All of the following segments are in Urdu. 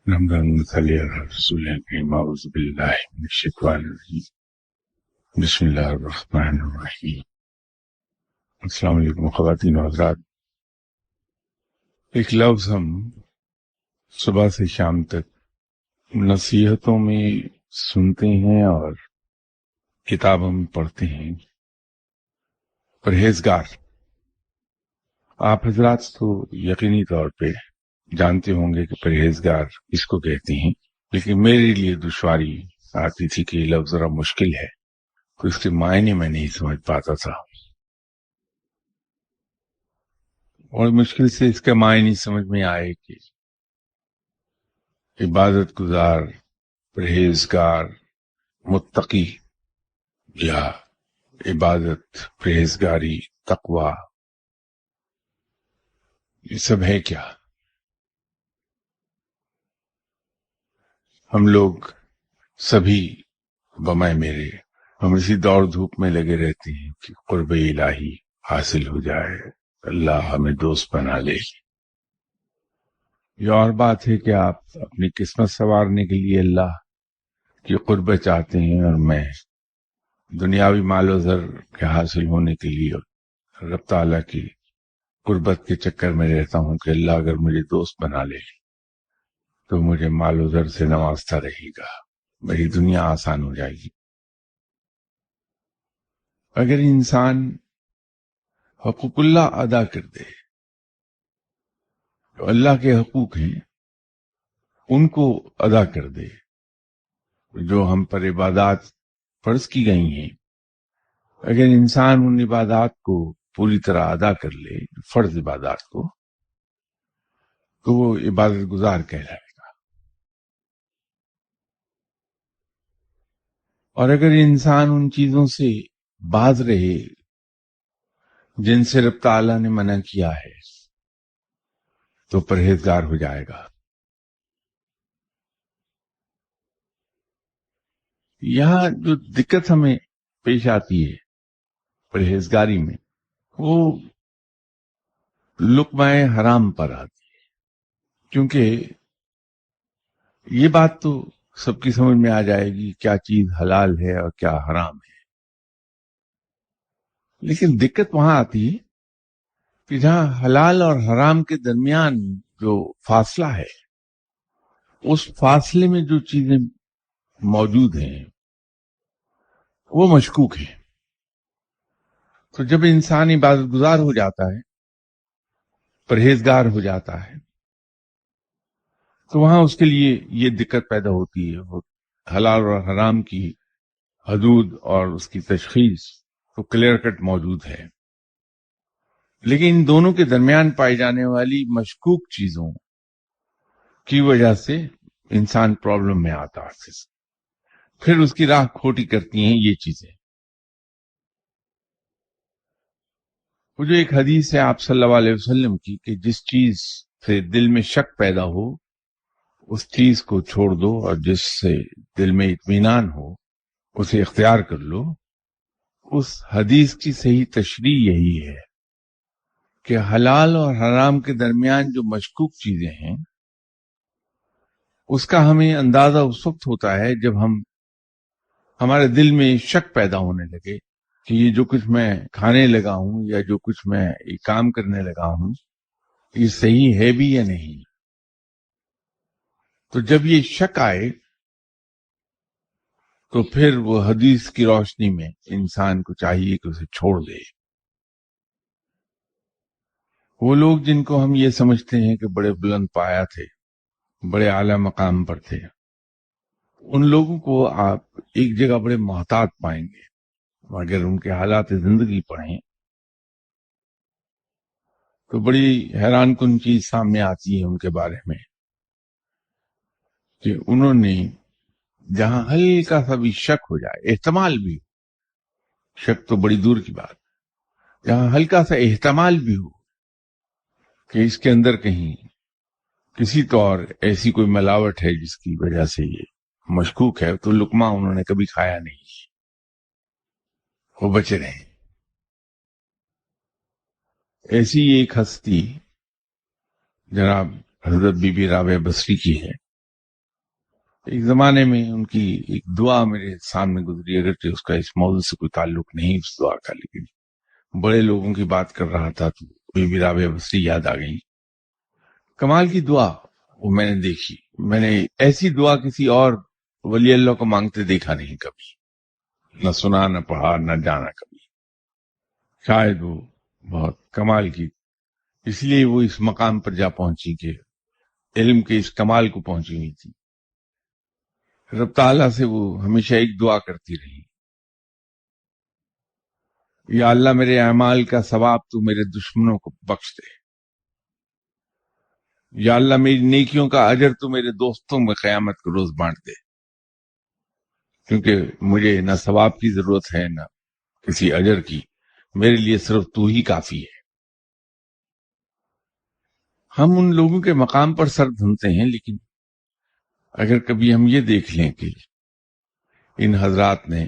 اللهم صل على رسول الكريم اعوذ باللہ من الشیطان الرجیم بسم اللہ الرحمن الرحیم۔ السلام علیکم خواتین و حضرات۔ ایک لفظ ہم صبح سے شام تک نصیحتوں میں سنتے ہیں اور کتابوں میں پڑھتے ہیں، پرہیزگار۔ آپ حضرات تو یقینی طور پہ جانتے ہوں گے کہ پرہیزگار کس کو کہتے ہیں، لیکن میرے لیے دشواری آتی تھی کہ یہ لفظ ذرا مشکل ہے، تو اس کے معنی میں نہیں سمجھ پاتا تھا، اور مشکل سے اس کے معنی سمجھ میں آئے کہ عبادت گزار، پرہیزگار، متقی، یا عبادت، پرہیزگاری، تقوی، یہ سب ہے کیا؟ ہم لوگ سبھی بمائے میرے، ہم اسی دوڑ دھوپ میں لگے رہتے ہیں کہ قرب الہی حاصل ہو جائے، اللہ ہمیں دوست بنا لے۔ یہ اور بات ہے کہ آپ اپنی قسمت سنوارنے کے لیے اللہ کی قرب چاہتے ہیں، اور میں دنیاوی مال و زر کے حاصل ہونے کے لیے رب تعالیٰ کی قربت کے چکر میں رہتا ہوں کہ اللہ اگر مجھے دوست بنا لے تو مجھے مال و زر سے نوازتا رہے گا، میری دنیا آسان ہو جائے گی۔ اگر انسان حقوق اللہ ادا کر دے، جو اللہ کے حقوق ہیں ان کو ادا کر دے، جو ہم پر عبادات فرض کی گئی ہیں، اگر انسان ان عبادات کو پوری طرح ادا کر لے، فرض عبادات کو، تو وہ عبادت گزار کہلائے گا۔ اور اگر انسان ان چیزوں سے باز رہے جن سے رب تعالیٰ نے منع کیا ہے تو پرہیزگار ہو جائے گا۔ یہاں جو دقت ہمیں پیش آتی ہے پرہیزگاری میں، وہ لقمہ حرام پر آتی ہے، کیونکہ یہ بات تو سب کی سمجھ میں آ جائے گی کیا چیز حلال ہے اور کیا حرام ہے، لیکن دقت وہاں آتی ہے کہ جہاں حلال اور حرام کے درمیان جو فاصلہ ہے، اس فاصلے میں جو چیزیں موجود ہیں وہ مشکوک ہیں۔ تو جب انسان عبادت گزار ہو جاتا ہے، پرہیزگار ہو جاتا ہے، تو وہاں اس کے لیے یہ دقت پیدا ہوتی ہے، وہ حلال اور حرام کی حدود اور اس کی تشخیص تو کلیئر کٹ موجود ہے، لیکن ان دونوں کے درمیان پائی جانے والی مشکوک چیزوں کی وجہ سے انسان پرابلم میں آتا ہے، پھر اس کی راہ کھوٹی کرتی ہیں یہ چیزیں۔ وہ جو ایک حدیث ہے آپ صلی اللہ علیہ وسلم کی کہ جس چیز سے دل میں شک پیدا ہو اس چیز کو چھوڑ دو، اور جس سے دل میں اطمینان ہو اسے اختیار کر لو، اس حدیث کی صحیح تشریح یہی ہے کہ حلال اور حرام کے درمیان جو مشکوک چیزیں ہیں اس کا ہمیں اندازہ اس وقت ہوتا ہے جب ہمارے دل میں شک پیدا ہونے لگے کہ یہ جو کچھ میں کھانے لگا ہوں یا جو کچھ میں یہ کام کرنے لگا ہوں یہ صحیح ہے بھی یا نہیں۔ تو جب یہ شک آئے تو پھر وہ حدیث کی روشنی میں انسان کو چاہیے کہ اسے چھوڑ دے۔ وہ لوگ جن کو ہم یہ سمجھتے ہیں کہ بڑے بلند پایا تھے، بڑے اعلیٰ مقام پر تھے، ان لوگوں کو آپ ایک جگہ بڑے محتاط پائیں گے، اگر ان کے حالات زندگی پڑھیں تو بڑی حیران کن چیز سامنے آتی ہے ان کے بارے میں کہ انہوں نے جہاں ہلکا سا بھی شک ہو جائے، احتمال بھی ہو، شک تو بڑی دور کی بات، جہاں ہلکا سا احتمال بھی ہو کہ اس کے اندر کہیں کسی طور ایسی کوئی ملاوٹ ہے جس کی وجہ سے یہ مشکوک ہے، تو لقمہ انہوں نے کبھی کھایا نہیں، وہ بچے رہے۔ ایسی ایک ہستی جناب حضرت بی بی رابعہ بصری کی ہے ایک زمانے میں ان کی ایک دعا میرے سامنے گزری، اگرچہ اس کا اس موضوع سے کوئی تعلق نہیں اس دعا کا، لیکن بڑے لوگوں کی بات کر رہا تھا تو بی بی رابعہ بصری یاد آ گئی. کمال کی دعا وہ میں نے دیکھی. میں نے ایسی دعا کسی اور ولی اللہ کو مانگتے دیکھا نہیں کبھی، نہ سنا، نہ پڑھا، نہ جانا کبھی. شاید وہ بہت کمال کی، اس لیے وہ اس مقام پر جا پہنچی کہ علم کے اس کمال کو پہنچی ہوئی تھی. رب تعالیٰ سے وہ ہمیشہ ایک دعا کرتی رہی، یا اللہ میرے اعمال کا ثواب تو میرے دشمنوں کو بخش دے، یا اللہ میری نیکیوں کا اجر تو میرے دوستوں میں قیامت کو روز بانٹ دے، کیونکہ مجھے نہ ثواب کی ضرورت ہے نہ کسی اجر کی، میرے لیے صرف تو ہی کافی ہے. ہم ان لوگوں کے مقام پر سر دھنتے ہیں، لیکن اگر کبھی ہم یہ دیکھ لیں کہ ان حضرات نے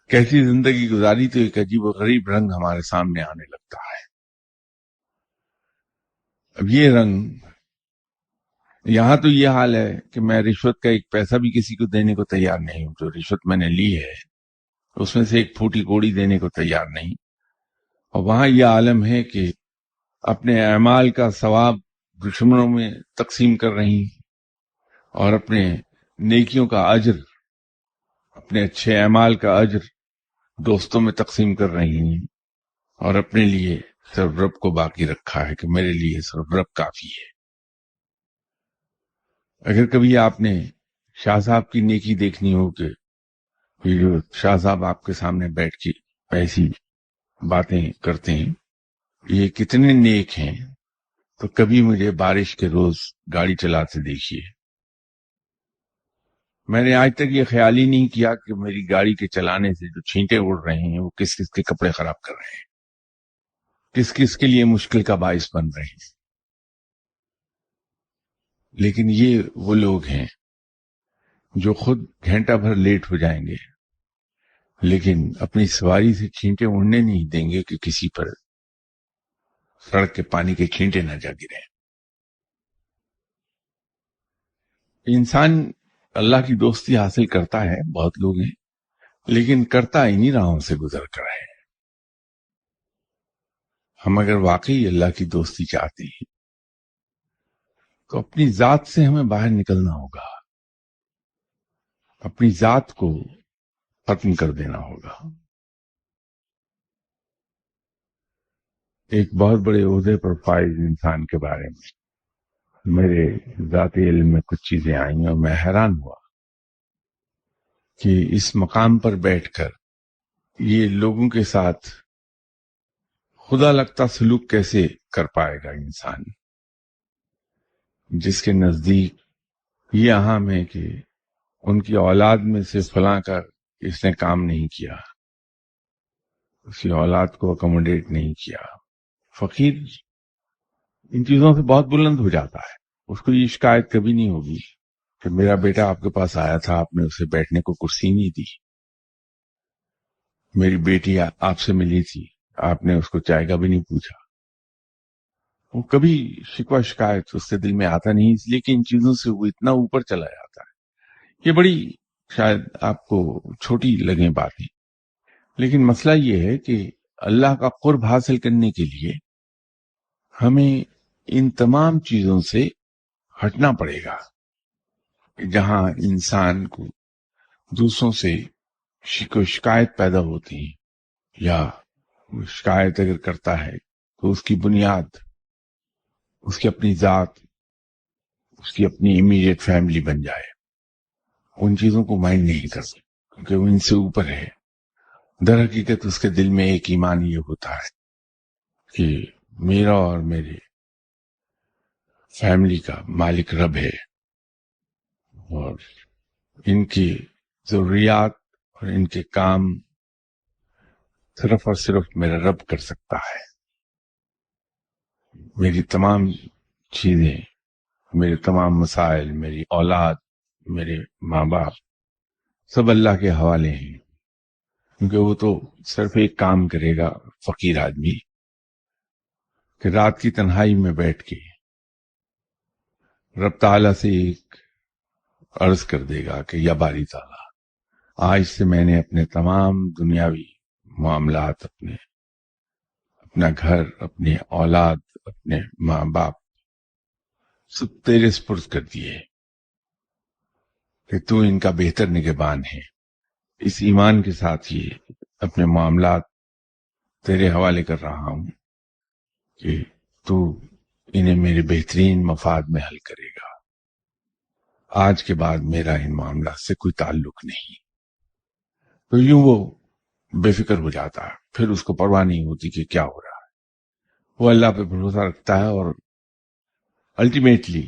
کیسی زندگی گزاری تو ایک عجیب و غریب رنگ ہمارے سامنے آنے لگتا ہے. اب یہ رنگ، یہاں تو یہ حال ہے کہ میں رشوت کا ایک پیسہ بھی کسی کو دینے کو تیار نہیں ہوں. جو رشوت میں نے لی ہے اس میں سے ایک پھوٹی کوڑی دینے کو تیار نہیں. اور وہاں یہ عالم ہے کہ اپنے اعمال کا ثواب دشمنوں میں تقسیم کر رہی ہیں، اور اپنے نیکیوں کا اجر، اپنے اچھے اعمال کا اجر دوستوں میں تقسیم کر رہی ہیں، اور اپنے لیے صرف رب کو باقی رکھا ہے کہ میرے لیے صرف رب کافی ہے. اگر کبھی آپ نے شاہ صاحب کی نیکی دیکھنی ہو کہ یہ جو شاہ صاحب آپ کے سامنے بیٹھ کے ایسی باتیں کرتے ہیں، یہ کتنے نیک ہیں، تو کبھی مجھے بارش کے روز گاڑی چلاتے دیکھیے. میں نے آج تک یہ خیال ہی نہیں کیا کہ میری گاڑی کے چلانے سے جو چھینٹے اڑ رہے ہیں وہ کس کس کے کپڑے خراب کر رہے ہیں، کس کس کے لیے مشکل کا باعث بن رہے ہیں. لیکن یہ وہ لوگ ہیں جو خود گھنٹہ بھر لیٹ ہو جائیں گے لیکن اپنی سواری سے چھینٹے اڑنے نہیں دیں گے کہ کسی پر سڑک کے پانی کے چھینٹے نہ جا گریں. انسان اللہ کی دوستی حاصل کرتا ہے، بہت لوگ ہیں، لیکن کرتا انہی راہوں سے گزر کر ہے. ہم اگر واقعی اللہ کی دوستی چاہتے ہیں تو اپنی ذات سے ہمیں باہر نکلنا ہوگا، اپنی ذات کو ختم کر دینا ہوگا. ایک بہت بڑے عہدے پر فائز انسان کے بارے میں میرے ذاتی علم میں کچھ چیزیں آئیں اور میں حیران ہوا کہ اس مقام پر بیٹھ کر یہ لوگوں کے ساتھ خدا لگتا سلوک کیسے کر پائے گا انسان، جس کے نزدیک یہ اہم ہے کہ ان کی اولاد میں سے فلاں کا اس نے کام نہیں کیا، اس کی اولاد کو اکوموڈیٹ نہیں کیا. فقیر ان چیزوں سے بہت بلند ہو جاتا ہے، اس کو یہ شکایت کبھی نہیں ہوگی کہ میرا بیٹا آپ کے پاس آیا تھا، آپ نے اسے بیٹھنے کو کرسی نہیں دی، میری بیٹی آپ سے ملی تھی، آپ نے اس کو چائے کا بھی نہیں پوچھا. وہ کبھی شکوہ شکایت اس کے دل میں آتا نہیں، اس لیے کہ ان چیزوں سے وہ اتنا اوپر چلا جاتا ہے. یہ بڑی شاید آپ کو چھوٹی لگیں باتیں، لیکن مسئلہ یہ ہے کہ اللہ کا قرب حاصل کرنے کے لیے ہمیں ان تمام چیزوں سے ہٹنا پڑے گا. جہاں انسان کو دوسروں سے شکایت پیدا ہوتی ہے یا شکایت اگر کرتا ہے تو اس کی بنیاد اس کی اپنی ذات، اس کی اپنی امیڈیٹ فیملی بن جائے، ان چیزوں کو مائنڈ نہیں کر سکتے کیونکہ وہ ان سے اوپر ہے. در حقیقت اس کے دل میں ایک ایمان یہ ہوتا ہے کہ میرا اور میرے فیملی کا مالک رب ہے، اور ان کی ضروریات اور ان کے کام صرف اور صرف میرا رب کر سکتا ہے. میری تمام چیزیں، میرے تمام مسائل، میری اولاد، میرے ماں باپ سب اللہ کے حوالے ہیں، کیونکہ وہ تو صرف ایک کام کرے گا فقیر آدمی کہ رات کی تنہائی میں بیٹھ کے رب تعالیٰ سے ایک عرض کر دے گا کہ یا باری تعالیٰ، آج سے میں نے اپنے تمام دنیاوی معاملات، اپنا گھر، اپنے اولاد، اپنے ماں باپ سب تیرے سپرد کر دیے کہ تو ان کا بہتر نگہبان ہے۔ اس ایمان کے ساتھ ہی اپنے معاملات تیرے حوالے کر رہا ہوں کہ تو انہیں میرے بہترین مفاد میں حل کرے گا۔ آج کے بعد میرا ان معاملات سے کوئی تعلق نہیں۔ تو یوں وہ بے فکر ہو جاتا ہے، پھر اس کو پرواہ نہیں ہوتی کہ کیا ہو رہا ہے، وہ اللہ پہ بھروسہ رکھتا ہے اور الٹیمیٹلی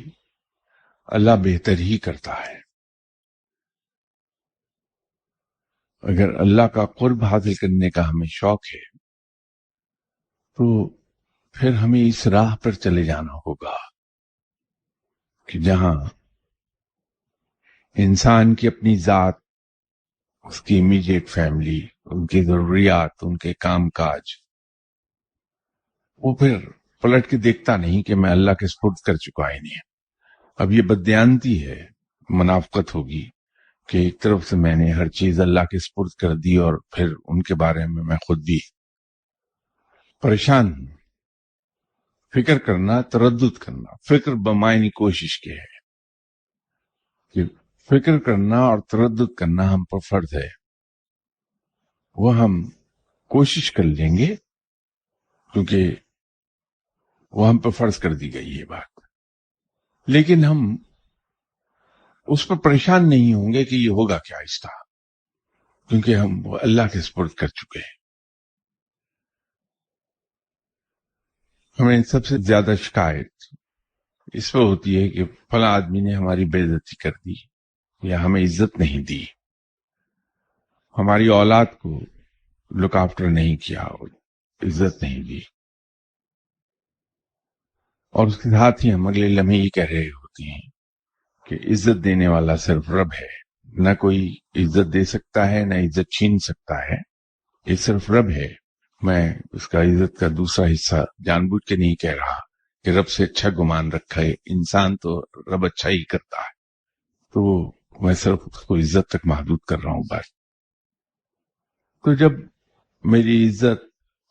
اللہ بہتر ہی کرتا ہے۔ اگر اللہ کا قرب حاصل کرنے کا ہمیں شوق ہے تو پھر ہمیں اس راہ پر چلے جانا ہوگا کہ جہاں انسان کی اپنی ذات، اس کی امیڈیٹ فیملی، ان کی ضروریات، ان کے کام کاج، وہ پھر پلٹ کے دیکھتا نہیں کہ میں اللہ کے سپرد کر چکا انہیں۔ اب یہ بددیانتی ہے، منافقت ہوگی کہ ایک طرف سے میں نے ہر چیز اللہ کے سپرد کر دی اور پھر ان کے بارے میں خود بھی پریشان ہوں۔ فکر کرنا، تردد کرنا، فکر بمعنی کوشش کے ہے کہ فکر کرنا اور تردد کرنا ہم پر فرض ہے، وہ ہم کوشش کر لیں گے کیونکہ وہ ہم پر فرض کر دی گئی یہ بات، لیکن ہم اس پر پریشان نہیں ہوں گے کہ یہ ہوگا کیا اس طرح، کیونکہ ہم اللہ کے سپرد کر چکے ہیں۔ ہمیں سب سے زیادہ شکایت اس پہ ہوتی ہے کہ فلاں آدمی نے ہماری بے عزتی کر دی یا ہمیں عزت نہیں دی، ہماری اولاد کو لک آفٹر نہیں کیا اور عزت نہیں دی، اور اس کے ساتھ ہی ہم اگلے لمحے یہ کہہ رہے ہوتے ہیں کہ عزت دینے والا صرف رب ہے، نہ کوئی عزت دے سکتا ہے نہ عزت چھین سکتا ہے، یہ صرف رب ہے۔ میں اس کا عزت کا دوسرا حصہ جان بوجھ کے نہیں کہہ رہا کہ رب سے اچھا گمان رکھا ہے، انسان تو رب اچھا ہی کرتا ہے، تو میں صرف اس کو عزت تک محدود کر رہا ہوں بس۔ تو جب میری عزت،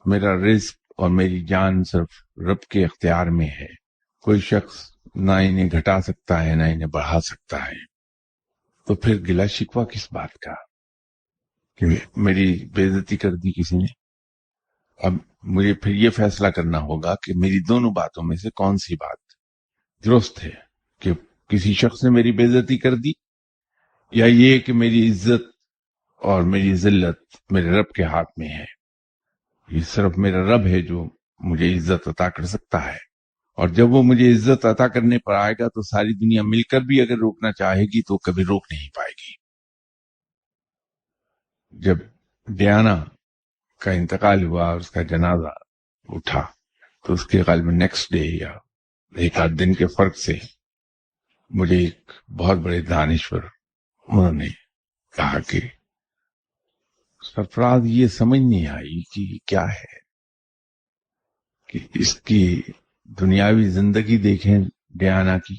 میرا رزق اور میری جان صرف رب کے اختیار میں ہے، کوئی شخص نہ انہیں گھٹا سکتا ہے نہ انہیں بڑھا سکتا ہے، تو پھر گلا شکوہ کس بات کا کہ میری بے عزتی کر دی کسی نے؟ اب مجھے پھر یہ فیصلہ کرنا ہوگا کہ میری دونوں باتوں میں سے کون سی بات درست ہے، کہ کسی شخص نے میری بے عزتی کر دی یا یہ کہ میری عزت اور میری ذلت میرے رب کے ہاتھ میں ہے۔ یہ صرف میرا رب ہے جو مجھے عزت عطا کر سکتا ہے، اور جب وہ مجھے عزت عطا کرنے پر آئے گا تو ساری دنیا مل کر بھی اگر روکنا چاہے گی تو کبھی روک نہیں پائے گی۔ جب ڈیانا کا انتقال ہوا اور اس کا جنازہ اٹھا تو اس کے غالباً نیکسٹ ڈے یا ایک آدھ دن کے فرق سے مجھے ایک بہت بڑے دانشور انہوں نے کہا کہ سرفراز یہ سمجھ نہیں آئی کہ کیا ہے کہ اس کی دنیاوی زندگی دیکھیں ڈیانا کی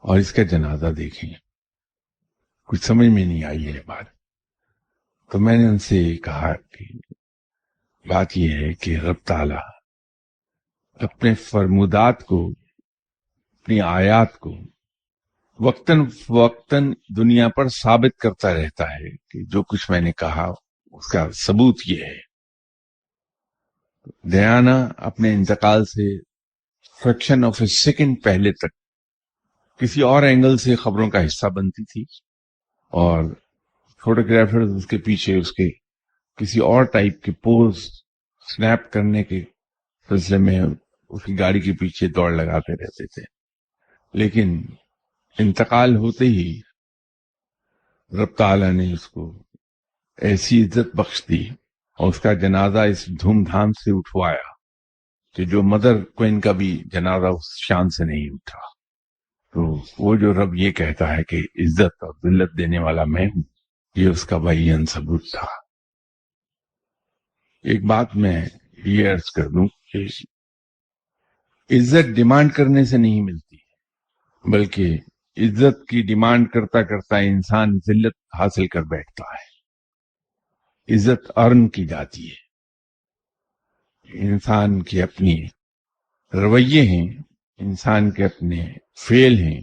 اور اس کا جنازہ دیکھیں، کچھ سمجھ میں نہیں آئی یہ بات۔ تو میں نے ان سے کہا کہ بات یہ ہے کہ رب تعالی اپنے فرمودات کو، اپنی آیات کو وقتاً فوقتاً دنیا پر ثابت کرتا رہتا ہے کہ جو کچھ میں نے کہا اس کا ثبوت یہ ہے۔ ڈیانا اپنے انتقال سے فریکشن آف اے سیکنڈ پہلے تک کسی اور اینگل سے خبروں کا حصہ بنتی تھی، اور فوٹوگرافرز اس کے پیچھے اس کے کسی اور ٹائپ کے پوز سنیپ کرنے کے سلسلے میں اس کی گاڑی کے پیچھے دوڑ لگاتے رہتے تھے، لیکن انتقال ہوتے ہی رب تعالیٰ نے اس کو ایسی عزت بخش دی اور اس کا جنازہ اس دھوم دھام سے اٹھوایا کہ جو مدر کوئن کا بھی جنازہ اس شان سے نہیں اٹھا۔ تو وہ جو رب یہ کہتا ہے کہ عزت اور ذلت دینے والا میں ہوں، یہ اس کا بیان ثبوت تھا۔ ایک بات میں یہ عرض کر دوں کہ عزت ڈیمانڈ کرنے سے نہیں ملتی، بلکہ عزت کی ڈیمانڈ کرتا کرتا انسان ذلت حاصل کر بیٹھتا ہے۔ عزت ارن کی جاتی ہے۔ انسان کے اپنی رویے ہیں، انسان کے اپنے فعل ہیں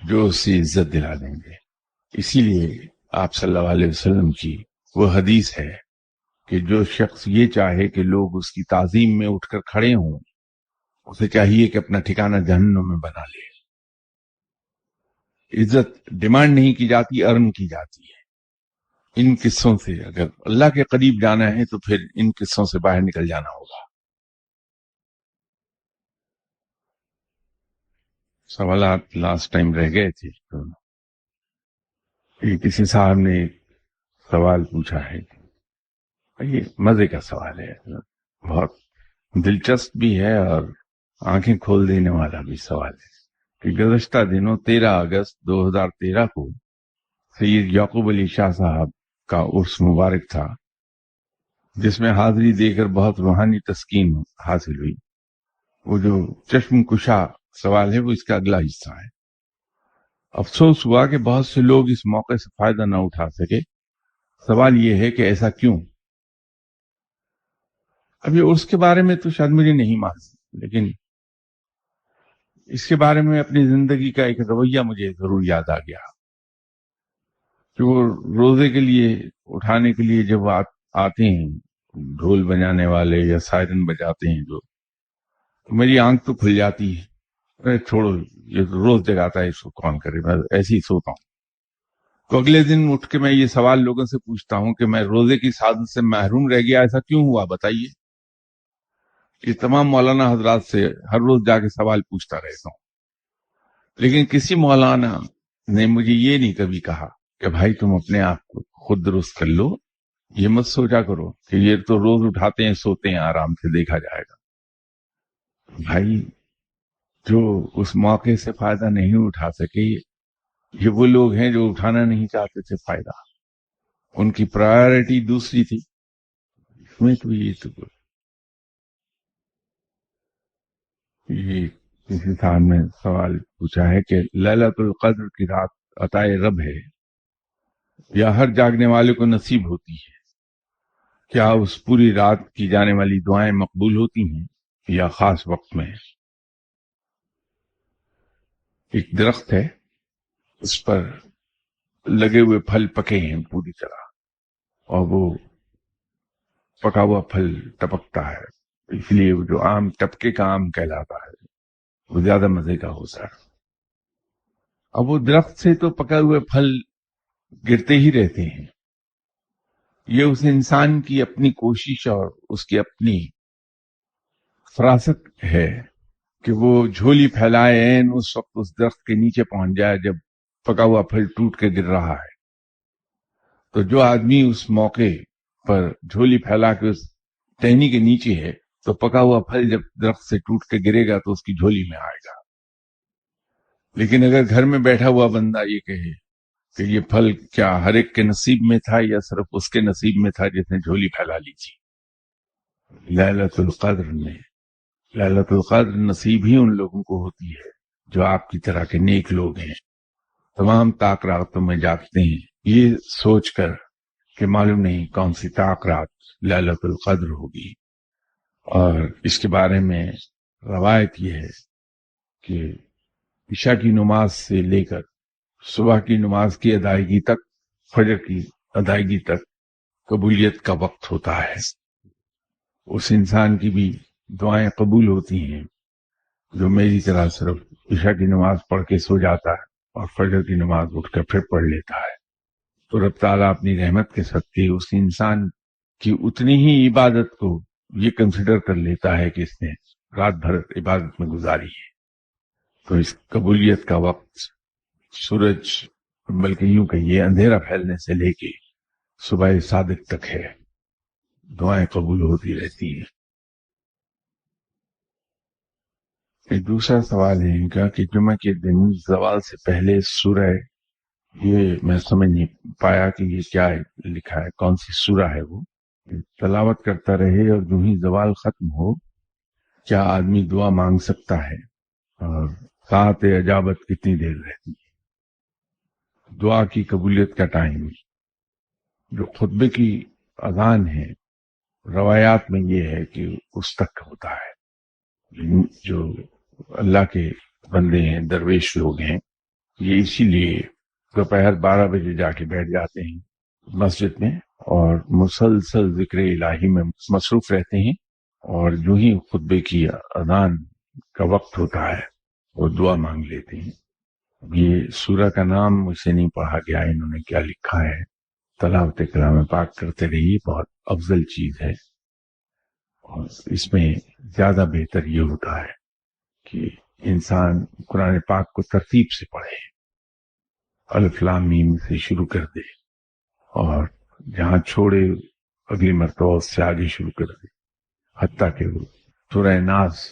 جو اسے عزت دلا دیں گے۔ اسی لیے آپ صلی اللہ علیہ وسلم کی وہ حدیث ہے کہ جو شخص یہ چاہے کہ لوگ اس کی تعظیم میں اٹھ کر کھڑے ہوں، اسے چاہیے کہ اپنا ٹھکانہ جہنم میں بنا لے۔ عزت ڈیمانڈ نہیں کی جاتی، ارن کی جاتی ہے۔ ان قصوں سے اگر اللہ کے قریب جانا ہے تو پھر ان قصوں سے باہر نکل جانا ہوگا۔ سوالات لاسٹ ٹائم رہ گئے تھے تو کسی صاحب نے ایک سوال پوچھا ہے، یہ مزے کا سوال ہے، بہت دلچسپ بھی ہے اور آنکھیں کھول دینے والا بھی سوال ہے کہ گزشتہ دنوں 13 اگست 2013 کو سید یعقوب علی شاہ صاحب کا عرس مبارک تھا، جس میں حاضری دے کر بہت روحانی تسکین حاصل ہوئی۔ وہ جو چشم کشا سوال ہے وہ اس کا اگلا حصہ ہے۔ افسوس ہوا کہ بہت سے لوگ اس موقع سے فائدہ نہ اٹھا سکے۔ سوال یہ ہے کہ ایسا کیوں؟ اب یہ عرس کے بارے میں تو شاید مجھے نہیں معلوم، لیکن اس کے بارے میں اپنی زندگی کا ایک رویہ مجھے ضرور یاد آ گیا کہ وہ روزے کے لیے اٹھانے کے لیے جب آتے ہیں ڈھول بجانے والے یا سائرن بجاتے ہیں جو، تو میری آنکھ تو کھل جاتی ہے، ارے چھوڑو یہ تو روز جگاتا ہے، اس کو کون کرے، میں ایسے ہی سوتا ہوں۔ تو اگلے دن اٹھ کے میں یہ سوال لوگوں سے پوچھتا ہوں کہ میں روزے کی سعادت سے محروم رہ گیا، ایسا کیوں ہوا بتائیے؟ یہ تمام مولانا حضرات سے ہر روز جا کے سوال پوچھتا رہتا ہوں، لیکن کسی مولانا نے مجھے یہ نہیں کبھی کہا کہ بھائی تم اپنے آپ کو خود درست کر لو، یہ مت سوچا کرو کہ یہ تو روز اٹھاتے ہیں سوتے ہیں آرام سے دیکھا جائے گا۔ بھائی جو اس موقع سے فائدہ نہیں اٹھا سکے، یہ وہ لوگ ہیں جو اٹھانا نہیں چاہتے تھے فائدہ، ان کی پرائیورٹی دوسری تھی۔ میں تو یہ کسی صاحب نے سوال پوچھا ہے کہ لیلۃ القدر کی رات عطائے رب ہے یا ہر جاگنے والے کو نصیب ہوتی ہے؟ کیا اس پوری رات کی جانے والی دعائیں مقبول ہوتی ہیں یا خاص وقت میں؟ ایک درخت ہے، اس پر لگے ہوئے پھل پکے ہیں پوری طرح، اور وہ پکا ہوا پھل ٹپکتا ہے، اس لیے وہ جو آم ٹپکے کا آم کہلاتا ہے وہ زیادہ مزے کا ہوتا ہے۔ اب وہ درخت سے تو پکے ہوئے پھل گرتے ہی رہتے ہیں، یہ اس انسان کی اپنی کوشش اور اس کی اپنی فراست ہے کہ وہ جھولی پھیلائے عین اس وقت اس درخت کے نیچے پہنچ جائے جب پکا ہوا پھل ٹوٹ کے گر رہا ہے۔ تو جو آدمی اس موقع پر جھولی پھیلا کے اس ٹہنی کے نیچے ہے تو پکا ہوا پھل جب درخت سے ٹوٹ کے گرے گا تو اس کی جھولی میں آئے گا۔ لیکن اگر گھر میں بیٹھا ہوا بندہ یہ کہے کہ یہ پھل کیا ہر ایک کے نصیب میں تھا یا صرف اس کے نصیب میں تھا جس نے جھولی پھیلا لی تھی؟ لیلۃ القدر میں لیلۃ القدر نصیب ہی ان لوگوں کو ہوتی ہے جو آپ کی طرح کے نیک لوگ ہیں، تمام طاق راتوں میں جاگتے ہیں یہ سوچ کر کہ معلوم نہیں کون سی طاق رات لیلۃ القدر ہوگی۔ اور اس کے بارے میں روایت یہ ہے کہ عشاء کی نماز سے لے کر صبح کی نماز کی ادائیگی تک، فجر کی ادائیگی تک قبولیت کا وقت ہوتا ہے۔ اس انسان کی بھی دعائیں قبول ہوتی ہیں جو میری طرح صرف عشاء کی نماز پڑھ کے سو جاتا ہے اور فجر کی نماز اٹھ کر پھر پڑھ لیتا ہے۔ تو رب تعالیٰ اپنی رحمت کے صدقے اس انسان کی اتنی ہی عبادت کو یہ کنسیڈر کر لیتا ہے کہ اس نے رات بھر عبادت میں گزاری ہے۔ تو اس قبولیت کا وقت سورج، بلکہ یوں کہیے اندھیرا پھیلنے سے لے کے صبح صادق تک ہے، دعائیں قبول ہوتی رہتی ہیں۔ ایک دوسرا سوال ہے ان کا کہ جمعہ کے دن زوال سے پہلے سورہ، یہ میں سمجھ نہیں پایا کہ یہ کیا لکھا ہے، کون سی سورہ ہے وہ، تلاوت کرتا رہے اور جو ہی زوال ختم ہو کیا آدمی دعا مانگ سکتا ہے؟ اور ساعت اجابت کتنی دیر رہتی ہے، دعا کی قبولیت کا ٹائم جو خطبے کی اذان ہے روایات میں یہ ہے کہ اس تک ہوتا ہے۔ جو اللہ کے بندے ہیں، درویش لوگ ہیں، یہ اسی لیے دوپہر 12 بجے جا کے بیٹھ جاتے ہیں مسجد میں اور مسلسل ذکر الہی میں مصروف رہتے ہیں، اور جو ہی خطبے کی اذان کا وقت ہوتا ہے وہ دعا مانگ لیتے ہیں۔ یہ سورہ کا نام مجھ سے نہیں پڑھا گیا، انہوں نے کیا لکھا ہے، تلاوت کلام پاک کرتے رہیے، بہت افضل چیز ہے، اور اس میں زیادہ بہتر یہ ہوتا ہے کہ انسان قرآن پاک کو ترتیب سے پڑھے، الف لام میم سے شروع کر دے اور جہاں چھوڑے اگلی مرتبہ اس سے آگے شروع کر دے، حتیٰ کہ وہ سورہ ناس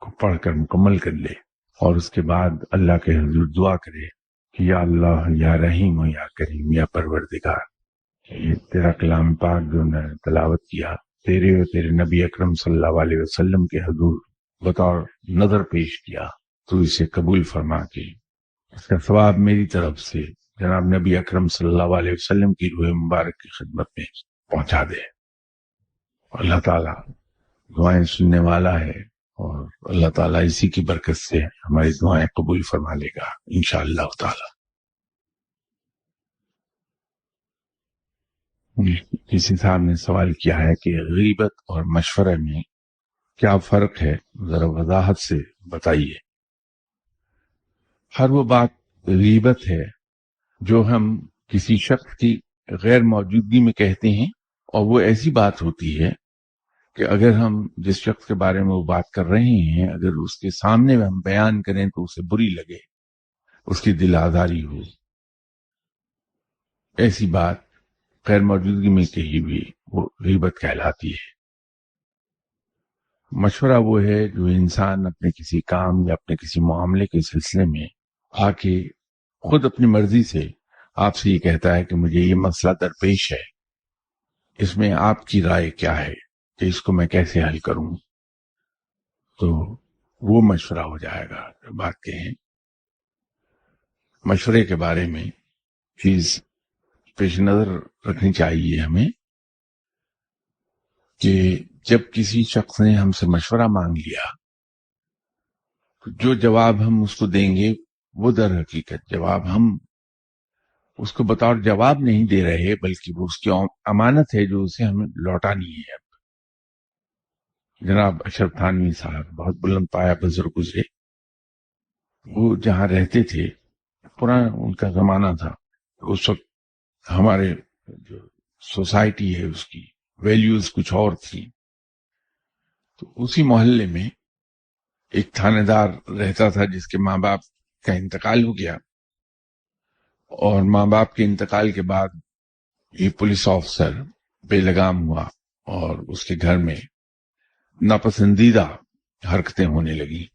کو پڑھ کر مکمل کر لے، اور اس کے بعد اللہ کے حضور دعا کرے کہ یا اللہ، یا رحیم و یا کریم، یا پروردگار، یہ تیرا کلام پاک جو نے تلاوت کیا تیرے اور تیرے نبی اکرم صلی اللہ علیہ وسلم کے حضور بطور نظر پیش کیا، تو اسے قبول فرما کے اس کا ثواب میری طرف سے جناب نبی اکرم صلی اللہ علیہ وسلم کی روح مبارک کی خدمت میں پہنچا دے۔ اللہ تعالیٰ دعائیں سننے والا ہے، اور اللہ تعالیٰ اسی کی برکت سے ہماری دعائیں قبول فرما لے گا انشاءاللہ تعالیٰ۔ کسی صاحب نے سوال کیا ہے کہ غیبت اور مشورے میں کیا فرق ہے، ذرا وضاحت سے بتائیے۔ ہر وہ بات غیبت ہے جو ہم کسی شخص کی غیر موجودگی میں کہتے ہیں، اور وہ ایسی بات ہوتی ہے کہ اگر ہم جس شخص کے بارے میں وہ بات کر رہے ہیں اگر اس کے سامنے ہم بیان کریں تو اسے بری لگے، اس کی دل آزاری ہو، ایسی بات غیر موجودگی میں کہی بھی وہ غیبت کہلاتی ہے۔ مشورہ وہ ہے جو انسان اپنے کسی کام یا اپنے کسی معاملے کے سلسلے میں آ کے خود اپنی مرضی سے آپ سے یہ کہتا ہے کہ مجھے یہ مسئلہ درپیش ہے، اس میں آپ کی رائے کیا ہے کہ اس کو میں کیسے حل کروں، تو وہ مشورہ ہو جائے گا۔ بات کہیں مشورے کے بارے میں چیز پیش نظر رکھنی چاہیے ہمیں کہ جب کسی شخص نے ہم سے مشورہ مانگ لیا تو جو جواب ہم اس کو دیں گے وہ در حقیقت جواب ہم اس کو بطور جواب نہیں دے رہے، بلکہ وہ اس کی امانت ہے جو اسے ہمیں لوٹانی ہے۔ اب جناب اشرف تھانوی صاحب بہت بلند پایا بزرگ گزرے، وہ جہاں رہتے تھے پرانا ان کا زمانہ تھا، اس وقت ہمارے جو سوسائٹی ہے اس کی ویلیوز کچھ اور تھی، تو اسی محلے میں ایک تھانے دار رہتا تھا جس کے ماں باپ کا انتقال ہو گیا، اور ماں باپ کے انتقال کے بعد یہ پولیس آفیسر بے لگام ہوا اور اس کے گھر میں ناپسندیدہ حرکتیں ہونے لگی۔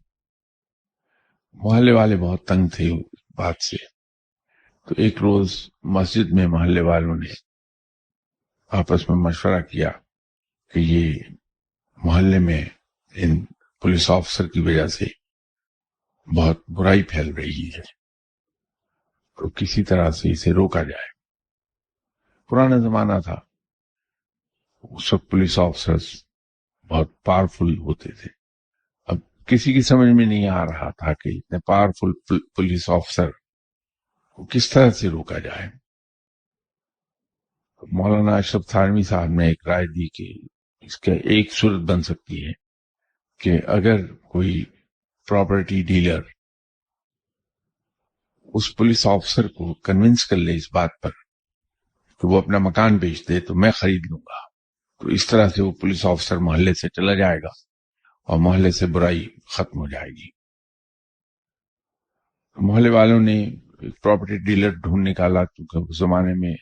محلے والے بہت تنگ تھے اس بات سے، تو ایک روز مسجد میں محلے والوں نے آپس میں مشورہ کیا کہ یہ محلے میں ان پولیس آفیسر کی وجہ سے بہت برائی پھیل رہی ہے، تو کسی طرح سے اسے روکا جائے۔ پرانا زمانہ تھا، اس وقت پولیس آفیسرز بہت پاورفل ہوتے تھے، اب کسی کی سمجھ میں نہیں آ رہا تھا کہ اتنے پاورفل پولیس آفیسر کو کس طرح سے روکا جائے۔ مولانا اشرف تھانوی صاحب نے ایک رائے دی کہ اس کا ایک صورت بن سکتی ہے کہ اگر کوئی پراپرٹی ڈیلر اس پولیس آفیسر کو کنونس کر لے اس بات پر کہ وہ اپنا مکان بیچ دے تو میں خرید لوں گا، تو اس طرح سے وہ پولیس آفیسر محلے سے چلا جائے گا اور محلے سے برائی ختم ہو جائے گی۔ محلے والوں نے ایک پراپرٹی ڈیلر ڈھونڈ نکالا، کیونکہ اس زمانے میں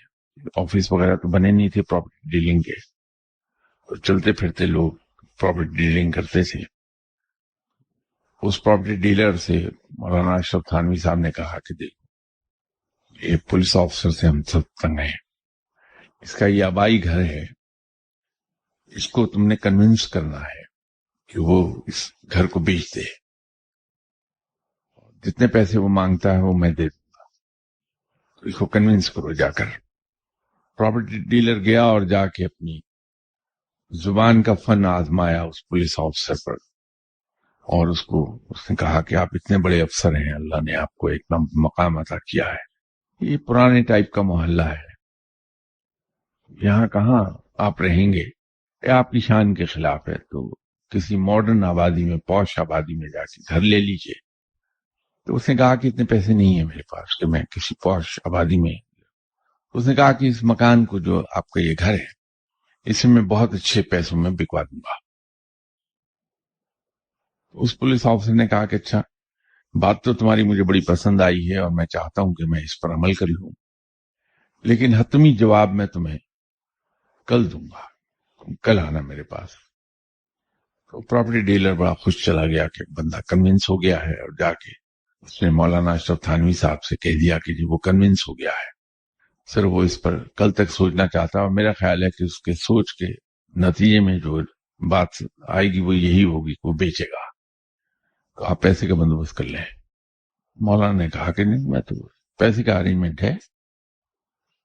آفس وغیرہ تو بنے نہیں تھے پراپرٹی ڈیلنگ کے، تو چلتے پھرتے لوگ پراپرٹی ڈیلنگ کرتے تھے۔ اس پراپرٹی ڈیلر سے مولانا اشرف تھانوی صاحب نے کہا کہ دیکھو یہ پولیس آفیسر سے ہم سب تنگ ہیں، اس کا یہ آبائی گھر ہے، اس کو تم نے کنونس کرنا ہے کہ وہ اس گھر کو بیچ دے۔ جتنے پیسے وہ مانگتا ہے وہ میں دے دوں گا، تو اس کو کنونس کرو جا کر۔ پراپرٹی ڈیلر گیا اور جا کے اپنی زبان کا فن آزمایا اس پولیس آفیسر پر، اور اس نے کہا کہ آپ اتنے بڑے افسر ہیں، اللہ نے آپ کو ایک مقام عطا کیا ہے، یہ پرانے ٹائپ کا محلہ ہے، یہاں کہاں آپ رہیں گے، یہ آپ کی شان کے خلاف ہے، تو کسی ماڈرن آبادی میں، پوش آبادی میں جا کے گھر لے لیجئے۔ تو اس نے کہا کہ اتنے پیسے نہیں ہیں میرے پاس کہ میں کسی پوش آبادی میں۔ اس نے کہا کہ اس مکان کو، جو آپ کا یہ گھر ہے، اسے میں بہت اچھے پیسوں میں بکوا دوں گا۔ اس پولیس آفیسر نے کہا کہ اچھا، بات تو تمہاری مجھے بڑی پسند آئی ہے اور میں چاہتا ہوں کہ میں اس پر عمل کر لوں، لیکن حتمی جواب میں تمہیں کل دوں گا، تم کل آنا میرے پاس۔ تو پراپرٹی ڈیلر بڑا خوش چلا گیا کہ بندہ کنونس ہو گیا ہے، اور جا کے اس نے مولانا اشرف تھانوی صاحب سے کہہ دیا کہ جی وہ کنونس ہو گیا ہے، سر وہ اس پر کل تک سوچنا چاہتا ہے، اور میرا خیال ہے کہ اس کے سوچ کے نتیجے میں جو بات آئے گی وہ یہی ہوگی کہ وہ بیچے گا، تو آپ پیسے کا بندوبست کر لیں۔ مولانا نے کہا کہ نہیں، میں تو پیسے کا ارینجمنٹ ہے۔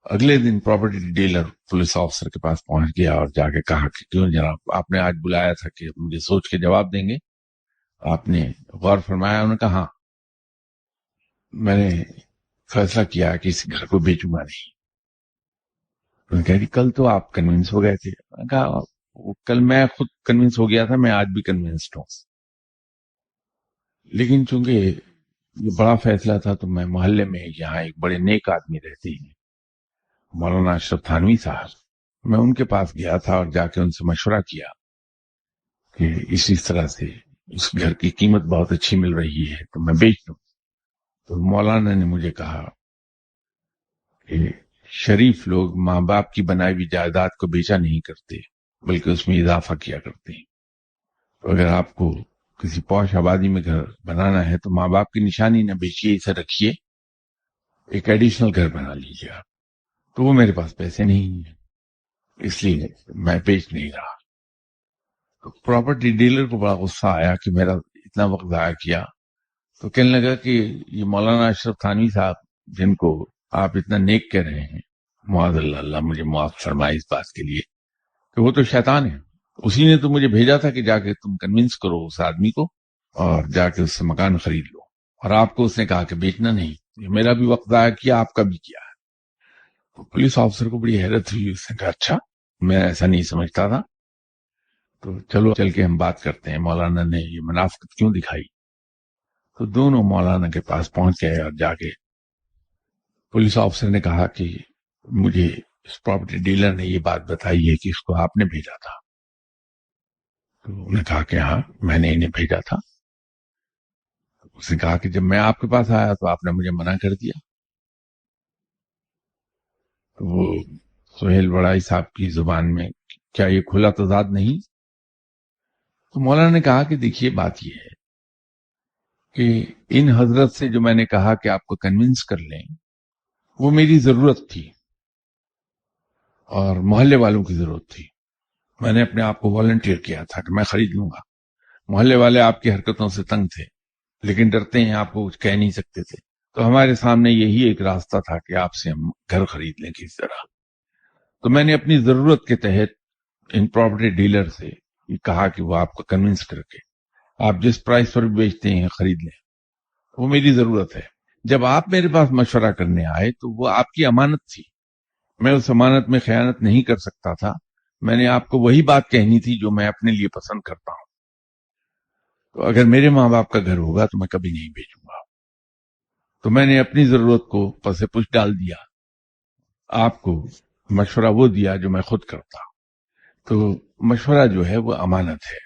اگلے دن پراپرٹی ڈیلر پولیس آفیسر کے پاس پہنچ گیا اور جا کے کہا کہ کیوں جناب، آپ نے آج بلایا تھا کہ مجھے سوچ کے جواب دیں گے، آپ نے غور فرمایا؟ انہوں نے کہا ہاں، میں نے فیصلہ کیا کہ اس گھر کو بیچوں گا نہیں۔ انہوں نے کہا کہ کل تو آپ کنونس ہو گئے تھے۔ میں نے کہا کل میں خود کنونس ہو گیا تھا، میں آج بھی کنونسڈ ہوں، لیکن چونکہ یہ بڑا فیصلہ تھا تو میں محلے میں یہاں ایک بڑے نیک آدمی رہتے ہیں، مولانا اشرف تھانوی صاحب، میں ان کے پاس گیا تھا اور جا کے ان سے مشورہ کیا کہ اس طرح سے اس گھر کی قیمت بہت اچھی مل رہی ہے تو میں بیچ دوں۔ تو مولانا نے مجھے کہا کہ شریف لوگ ماں باپ کی بنائی ہوئی جائیداد کو بیچا نہیں کرتے بلکہ اس میں اضافہ کیا کرتے ہیں، تو اگر آپ کو کسی پوش آبادی میں گھر بنانا ہے تو ماں باپ کی نشانی نہ بیچیے، اسے رکھیے، ایک ایڈیشنل گھر بنا لیجیے آپ۔ تو وہ میرے پاس پیسے نہیں ہیں، اس لیے میں بیچ نہیں رہا۔ تو پراپرٹی ڈیلر کو بڑا غصہ آیا کہ میرا اتنا وقت ضائع کیا، تو کہنے لگا کہ یہ مولانا اشرف تھانوی صاحب جن کو آپ اتنا نیک کہہ رہے ہیں، معاذ اللہ، اللہ مجھے معاف فرمائے اس بات کے لیے، کہ وہ تو شیطان ہے، اسی نے تو مجھے بھیجا تھا کہ جا کے تم کنونس کرو اس آدمی کو اور جا کے اس سے مکان خرید لو، اور آپ کو اس نے کہا کہ بیچنا نہیں، یہ میرا بھی وقت ضائع کیا، آپ کا بھی کیا ہے۔ تو پولیس آفیسر کو بڑی حیرت ہوئی، اس نے کہا اچھا، میں ایسا نہیں سمجھتا تھا، تو چلو چل کے ہم بات کرتے ہیں، مولانا نے یہ منافقت کیوں دکھائی؟ تو دونوں مولانا کے پاس پہنچ گئے اور جا کے پولیس آفیسر نے کہا کہ مجھے اس پراپرٹی ڈیلر نے یہ بات بتائی ہے کہ اس کو آپ نے بھیجا تھا۔ تو انہوں نے کہا کہ ہاں میں نے انہیں بھیجا تھا۔ اس نے کہا کہ جب میں آپ کے پاس آیا تو آپ نے مجھے منع کر دیا۔ تو وہ سہیل بڑائی صاحب کی زبان میں کیا یہ کھلا تضاد نہیں؟ تو مولانا نے کہا کہ دیکھیے بات یہ ہے کہ ان حضرت سے جو میں نے کہا کہ آپ کو کنونس کر لیں، وہ میری ضرورت تھی اور محلے والوں کی ضرورت تھی، میں نے اپنے آپ کو والنٹیئر کیا تھا کہ میں خرید لوں گا۔ محلے والے آپ کی حرکتوں سے تنگ تھے لیکن ڈرتے ہیں، آپ کو کچھ کہہ نہیں سکتے تھے، تو ہمارے سامنے یہی ایک راستہ تھا کہ آپ سے ہم گھر خرید لیں کس طرح۔ تو میں نے اپنی ضرورت کے تحت ان پراپرٹی ڈیلر سے کہا کہ وہ آپ کو کنونس کر کے آپ جس پرائس پر بیچتے ہیں خرید لیں، وہ میری ضرورت ہے۔ جب آپ میرے پاس مشورہ کرنے آئے تو وہ آپ کی امانت تھی، میں اس امانت میں خیانت نہیں کر سکتا تھا، میں نے آپ کو وہی بات کہنی تھی جو میں اپنے لیے پسند کرتا ہوں، تو اگر میرے ماں باپ کا گھر ہوگا تو میں کبھی نہیں بیچوں گا۔ تو میں نے اپنی ضرورت کو پس پش ڈال دیا، آپ کو مشورہ وہ دیا جو میں خود کرتا۔ تو مشورہ جو ہے وہ امانت ہے،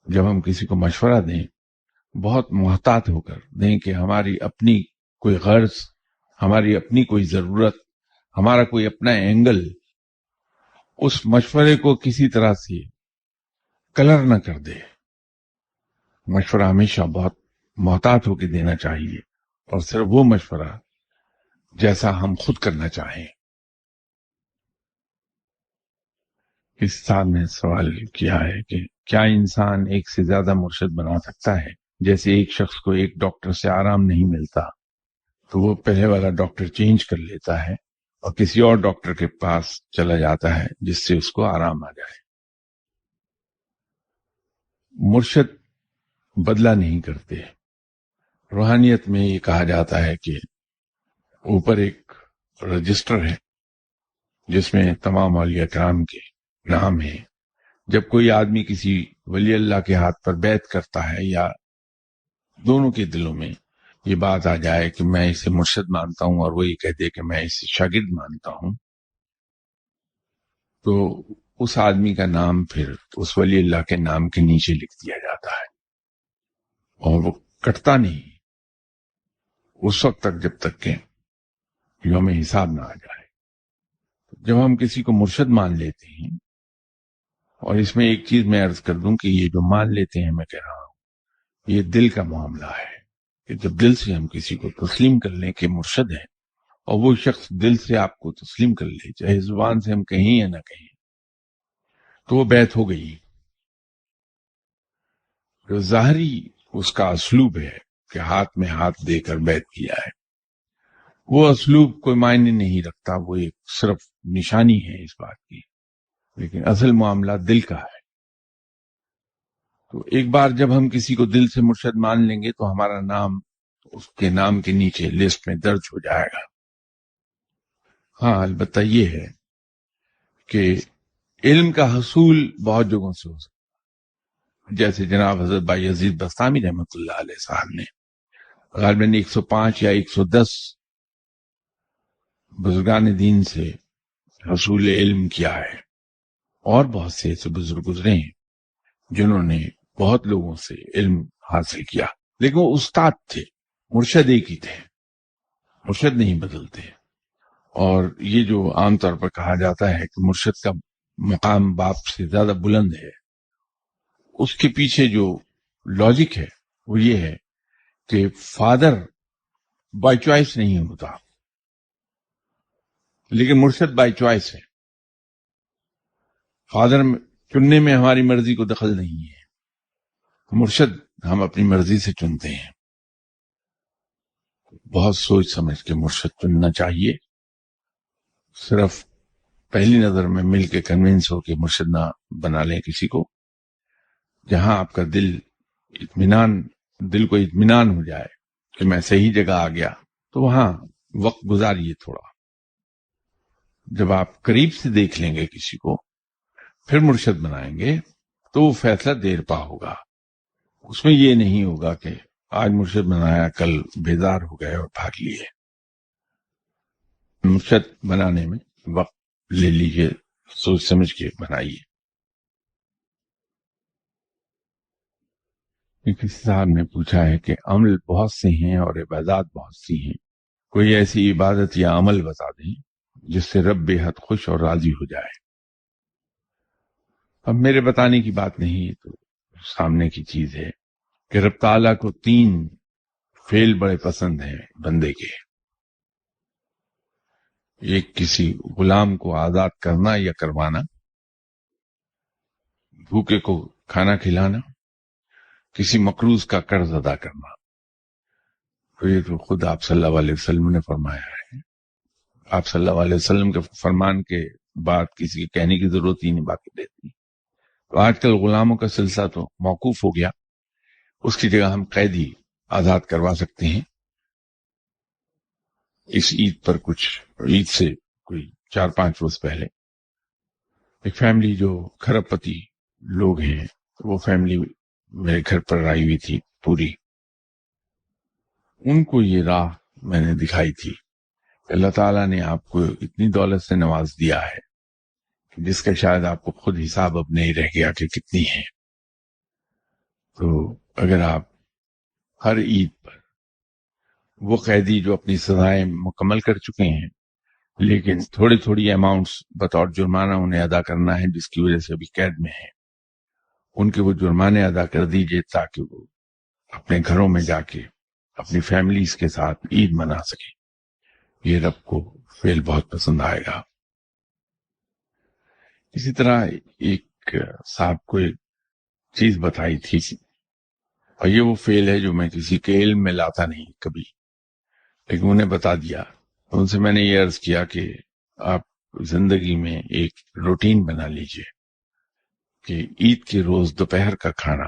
جب ہم کسی کو مشورہ دیں بہت محتاط ہو کر دیں کہ ہماری اپنی کوئی غرض، ہماری اپنی کوئی ضرورت، ہمارا کوئی اپنا اینگل اس مشورے کو کسی طرح سے کلر نہ کر دے۔ مشورہ ہمیشہ بہت محتاط ہو کے دینا چاہیے، اور صرف وہ مشورہ جیسا ہم خود کرنا چاہیں۔ اس صاحب نے سوال کیا ہے کہ کیا انسان ایک سے زیادہ مرشد بنا سکتا ہے؟ جیسے ایک شخص کو ایک ڈاکٹر سے آرام نہیں ملتا تو وہ پہلے والا ڈاکٹر چینج کر لیتا ہے اور کسی اور ڈاکٹر کے پاس چلا جاتا ہے جس سے اس کو آرام آ جائے. مرشد بدلہ نہیں کرتے. روحانیت میں یہ کہا جاتا ہے کہ اوپر ایک رجسٹر ہے جس میں تمام اولیاء کرام کے نام ہیں. جب کوئی آدمی کسی ولی اللہ کے ہاتھ پر بیعت کرتا ہے یا دونوں کے دلوں میں یہ بات آ جائے کہ میں اسے مرشد مانتا ہوں اور وہ یہ کہہ دے کہ میں اسے شاگرد مانتا ہوں، تو اس آدمی کا نام پھر اس ولی اللہ کے نام کے نیچے لکھ دیا جاتا ہے اور وہ کٹتا نہیں اس وقت تک جب تک کہ یوم حساب نہ آ جائے. جب ہم کسی کو مرشد مان لیتے ہیں، اور اس میں ایک چیز میں عرض کر دوں کہ یہ جو مان لیتے ہیں میں کہہ رہا ہوں یہ دل کا معاملہ ہے کہ جب دل سے ہم کسی کو تسلیم کر لیں کہ مرشد ہے اور وہ شخص دل سے آپ کو تسلیم کر لے، چاہے زبان سے ہم کہیں یا نہ کہیں، تو وہ بیعت ہو گئی. جو ظاہری اس کا اسلوب ہے کہ ہاتھ میں ہاتھ دے کر بیعت کیا ہے، وہ اسلوب کوئی معنی نہیں رکھتا، وہ ایک صرف نشانی ہے اس بات کی، لیکن اصل معاملہ دل کا ہے. تو ایک بار جب ہم کسی کو دل سے مرشد مان لیں گے تو ہمارا نام اس کے نام کے نیچے لسٹ میں درج ہو جائے گا. ہاں البتہ یہ ہے کہ علم کا حصول بہت جگہوں سے ہو سکتا ہے. جیسے جناب حضرت بھائی عزیز بستامی رحمۃ اللہ علیہ صاحب نے غالباً 105 یا 110 بزرگان دین سے حصول علم کیا ہے، اور بہت سے ایسے بزرگ گزرے ہیں جنہوں نے بہت لوگوں سے علم حاصل کیا، لیکن وہ استاد تھے، مرشد ایک ہی تھے، مرشد نہیں بدلتے. اور یہ جو عام طور پر کہا جاتا ہے کہ مرشد کا مقام باپ سے زیادہ بلند ہے، اس کے پیچھے جو لاجک ہے وہ یہ ہے کہ فادر بائی چوائس نہیں ہوتا لیکن مرشد بائی چوائس ہے. فادر چننے میں ہماری مرضی کو دخل نہیں ہے، مرشد ہم اپنی مرضی سے چنتے ہیں. بہت سوچ سمجھ کے مرشد چننا چاہیے. صرف پہلی نظر میں مل کے کنونس ہو کے مرشد نہ بنا لیں کسی کو. جہاں آپ کا دل کو اطمینان ہو جائے کہ میں صحیح جگہ آ گیا، تو وہاں وقت گزاریے تھوڑا. جب آپ قریب سے دیکھ لیں گے کسی کو پھر مرشد بنائیں گے تو وہ فیصلہ دیر پا ہوگا. اس میں یہ نہیں ہوگا کہ آج مرشد بنایا کل بیزار ہو گئے اور بھاگ لیے. مرشد بنانے میں وقت لے لیجئے، سوچ سمجھ کے بنائیے. کسی صاحب نے پوچھا ہے کہ عمل بہت سے ہیں اور عبادات بہت سی ہیں، کوئی ایسی عبادت یا عمل بتا دیں جس سے رب بے حد خوش اور راضی ہو جائے. اب میرے بتانے کی بات نہیں، تو سامنے کی چیز ہے کہ رب تعالیٰ کو 3 فعل بڑے پسند ہیں بندے کے. ایک کسی غلام کو آزاد کرنا یا کروانا، بھوکے کو کھانا کھلانا، کسی مقروض کا قرض ادا کرنا. تو یہ تو خود آپ صلی اللہ علیہ وسلم نے فرمایا ہے. آپ صلی اللہ علیہ وسلم کے فرمان کے بعد کسی کے کہنے کی ضرورت ہی نہیں باقی رہتی. تو آج کل غلاموں کا سلسلہ تو موقوف ہو گیا، اس کی جگہ ہم قیدی آزاد کروا سکتے ہیں. اس عید پر عید سے کوئی 4-5 روز پہلے ایک فیملی جو کھرب پتی لوگ ہیں، وہ فیملی میرے گھر پر آئی ہوئی تھی پوری. ان کو یہ راہ میں نے دکھائی تھی کہ اللہ تعالیٰ نے آپ کو اتنی دولت سے نواز دیا ہے جس کا شاید آپ کو خود حساب اب نہیں رہ گیا کہ کتنی ہے. تو اگر آپ ہر عید پر وہ قیدی جو اپنی سزائیں مکمل کر چکے ہیں لیکن تھوڑی تھوڑی اماؤنٹس بطور جرمانہ انہیں ادا کرنا ہے جس کی وجہ سے ابھی قید میں ہیں، ان کے وہ جرمانے ادا کر دیجئے تاکہ وہ اپنے گھروں میں جا کے اپنی فیملیز کے ساتھ عید منا سکیں. یہ رب کو فعل بہت پسند آئے گا. اسی طرح ایک صاحب کو ایک چیز بتائی تھی اور یہ وہ فیل ہے جو میں کسی کے علم میں لاتا نہیں کبھی، لیکن انہیں بتا دیا. ان سے میں نے یہ عرض کیا کہ آپ زندگی میں ایک روٹین بنا لیجئے کہ عید کے روز دوپہر کا کھانا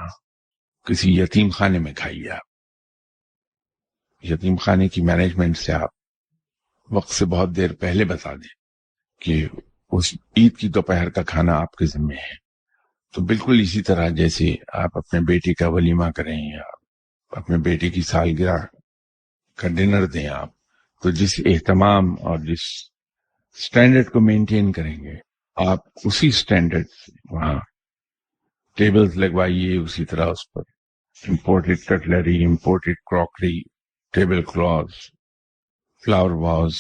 کسی یتیم خانے میں کھائیے. آپ یتیم خانے کی مینجمنٹ سے آپ وقت سے بہت دیر پہلے بتا دیں کہ اس عید کی دوپہر کا کھانا آپ کے ذمہ ہے. تو بالکل اسی طرح جیسے آپ اپنے بیٹے کا ولیمہ کریں یا اپنے بیٹے کی سالگرہ کا ڈنر دیں، آپ تو جس اہتمام اور جس سٹینڈرڈ کو مینٹین کریں گے، آپ اسی سٹینڈرڈ سے وہاں ٹیبلز لگوائیے، اسی طرح اس پر imported cutlery, imported crockery, table cloth, flower vase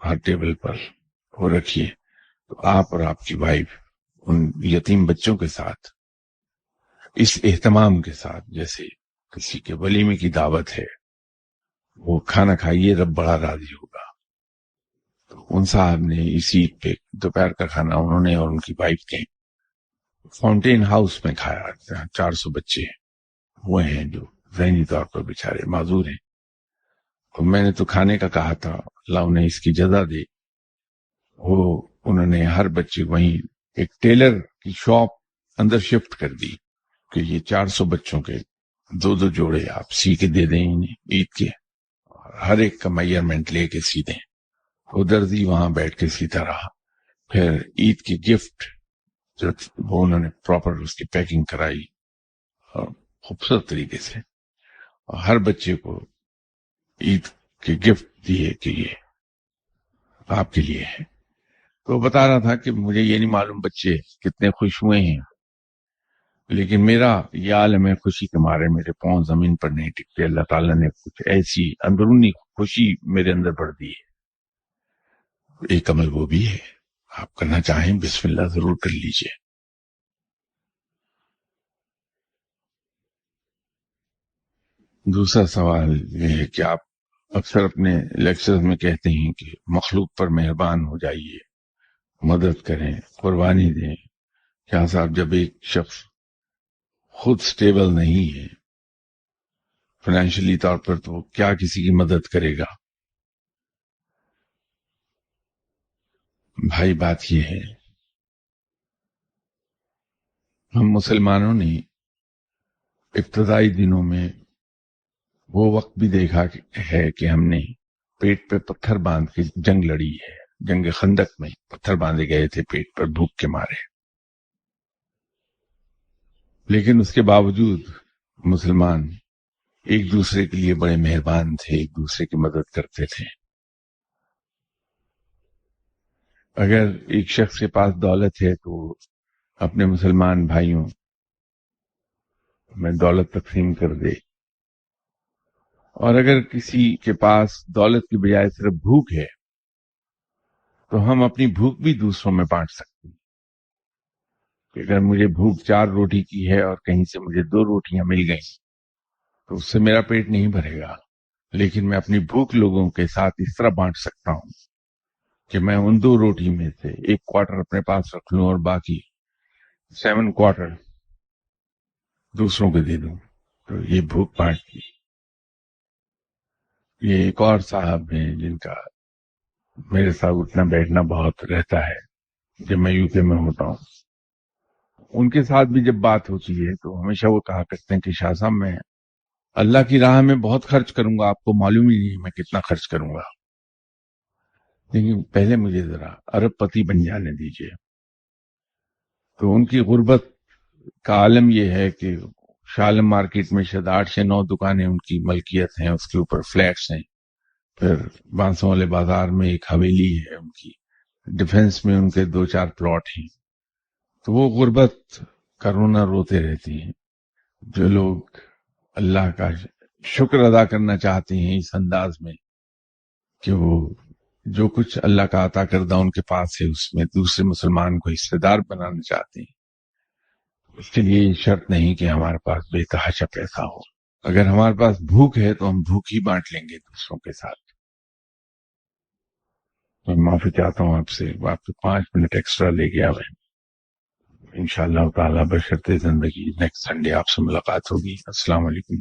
ہر ٹیبل پر وہ رکھیے. تو آپ اور آپ کی وائف ان یتیم بچوں کے ساتھ اس اہتمام کے ساتھ جیسے کسی کے ولیمے کی دعوت ہے وہ کھانا کھائیے، رب بڑا راضی ہوگا. تو ان صاحب نے اسی پہ دوپہر کا کھانا انہوں نے اور ان کی وائف کے فاؤنٹین ہاؤس میں کھایا. 400 بچے ہوئے ہیں جو ذہنی طور پر بیچارے معذور ہیں. تو میں نے تو کھانے کا کہا تھا، اللہ انہیں اس کی جزا دے. وہ انہوں نے ہر بچے وہیں ایک ٹیلر کی شاپ اندر شفٹ کر دی کہ یہ 400 بچوں کے 2 جوڑے آپ سی کے دے دیں انہیں عید کے، ہر ایک کا میئرمنٹ لے کے سی دیں. وہ درزی وہاں بیٹھ کے سیتا رہا. پھر عید کی گفٹ جو وہ انہوں نے پراپر اس کی پیکنگ کرائی اور خوبصورت طریقے سے ہر بچے کو عید کے گفٹ دیے کہ یہ آپ کے لیے ہے. تو بتا رہا تھا کہ مجھے یہ نہیں معلوم بچے کتنے خوش ہوئے ہیں، لیکن میرا یہ عالم ہے خوشی کے مارے میرے پاؤں زمین پر نہیں ٹکتے. اللہ تعالیٰ نے کچھ ایسی اندرونی خوشی میرے اندر بڑھ دی ہے. ایک عمل وہ بھی ہے، آپ کرنا چاہیں بسم اللہ ضرور کر لیجئے. دوسرا سوال یہ ہے کہ آپ اکثر اپنے لیکچرز میں کہتے ہیں کہ مخلوق پر مہربان ہو جائیے، مدد کریں، قربانی دیں. کیا صاحب جب ایک شخص خود سٹیبل نہیں ہے فائنینشلی طور پر تو وہ کیا کسی کی مدد کرے گا؟ بھائی بات یہ ہے، ہم مسلمانوں نے ابتدائی دنوں میں وہ وقت بھی دیکھا ہے کہ ہم نے پیٹ پہ پتھر باندھ کے جنگ لڑی ہے. جنگ خندق میں پتھر باندھے گئے تھے پیٹ پر بھوک کے مارے، لیکن اس کے باوجود مسلمان ایک دوسرے کے لیے بڑے مہربان تھے، ایک دوسرے کی مدد کرتے تھے. اگر ایک شخص کے پاس دولت ہے تو اپنے مسلمان بھائیوں میں دولت تقسیم کر دے، اور اگر کسی کے پاس دولت کی بجائے صرف بھوک ہے تو ہم اپنی بھوک بھی دوسروں میں بانٹ سکتے ہیں. کہ اگر مجھے بھوک 4 روٹی کی ہے اور کہیں سے مجھے 2 روٹیاں مل گئیں تو اس سے میرا پیٹ نہیں بھرے گا، لیکن میں اپنی بھوک لوگوں کے ساتھ اس طرح بانٹ سکتا ہوں کہ میں ان 2 روٹی میں سے 1 کوارٹر اپنے پاس رکھ لوں اور باقی 7 کوارٹر دوسروں کو دے دوں. تو یہ بھوک بانٹ کی. یہ ایک اور صاحب ہیں جن کا میرے ساتھ اٹھنا بیٹھنا بہت رہتا ہے جب میں یو کے میں ہوتا ہوں. ان کے ساتھ بھی جب بات ہوتی ہے تو ہمیشہ وہ کہا کرتے ہیں کہ شاہ صاحب میں اللہ کی راہ میں بہت خرچ کروں گا، آپ کو معلوم ہی نہیں میں کتنا خرچ کروں گا، لیکن پہلے مجھے ذرا ارب پتی بن جانے دیجیے. تو ان کی غربت کا عالم یہ ہے کہ شالم مارکیٹ میں شاید 8 سے 9 دکانیں ان کی ملکیت ہیں، اس کے اوپر فلیٹس ہیں. پھر بانسوں والے بازار میں ایک حویلی ہے ان کی، ڈیفنس میں ان کے 2-4 پلاٹ ہیں. تو وہ غربت کا رونا روتے رہتی ہیں. جو لوگ اللہ کا شکر ادا کرنا چاہتے ہیں اس انداز میں کہ وہ جو کچھ اللہ کا عطا کردہ ان کے پاس ہے اس میں دوسرے مسلمان کو حصے دار بنانا چاہتے ہیں، اس کے لیے شرط نہیں کہ ہمارے پاس بے تحاشا پیسہ ہو. اگر ہمارے پاس بھوک ہے تو ہم بھوک ہی بانٹ لیں گے دوسروں کے ساتھ. میں معافی چاہتا ہوں آپ سے، آپ کے 5 منٹ ایکسٹرا لے گیا میں. انشاءاللہ تعالیٰ بشرط زندگی نیکسٹ سنڈے آپ سے ملاقات ہوگی. السلام علیکم.